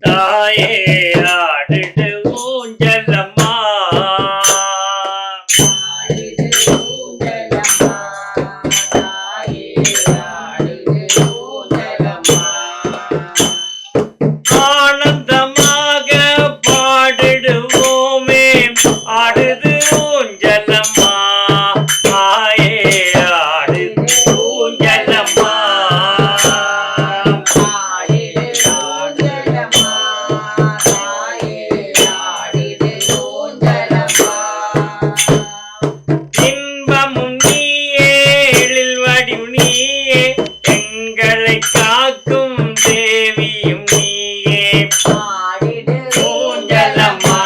தாயே ஆடிடு ஊஞ்சலம்மா ஆனந்தமாக பாடிடுவோமே ஆடுது ஊஞ்சலம்மா தாயே ஆடுது ஊஞ்சலம்மா இன்பமும் நீயே எழில் வடிவும் நீயே எங்களை காக்கும் தேவியும் நீயே ஊஞ்சலம்மா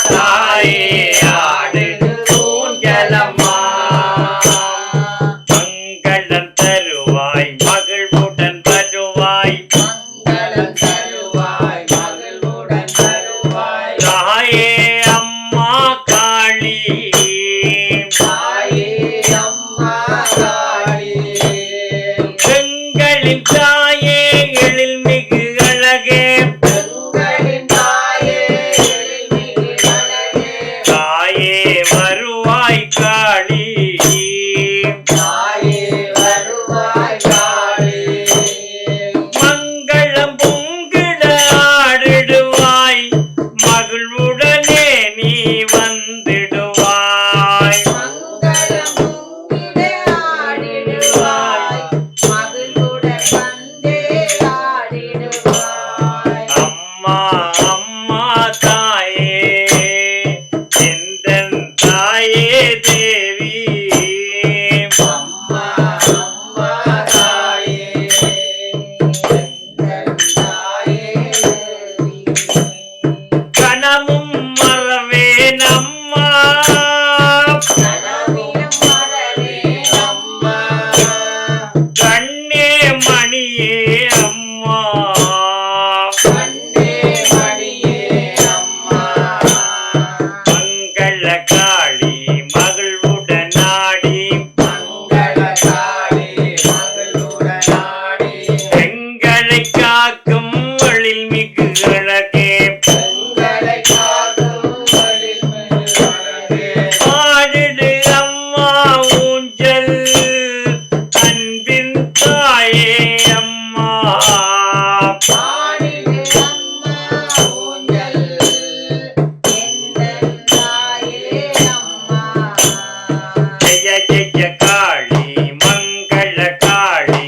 தாயே ஆடுது ஊஞ்சலம்மா மங்களம் தருவாய் மகிழ்வுடன் வருவாய் தாயே அம்மா காளி பெண்களின் தாயே எழில் மிகு அழகே தாயே வருவாய் காளி மங்களம் பொங்கிட ஆடிடுவாய் மகிழ்வுடனே நீ வந்திடுவாய் அம்மா அம்மா தாயே எந்தன் தாயே தேவி கணமும் மறவேன் அம்மா கண்ணே மணியே அம்மா மங்கள காளி மகிழ்வுடன் ஆடி எங்களை காக்கும் எழில் மிகு அழகே ஆடிடு அம்மா ஊஞ்சல் அன்பின் தாயே அம்மா ஜெய ஜெய காளி மங்கள காளி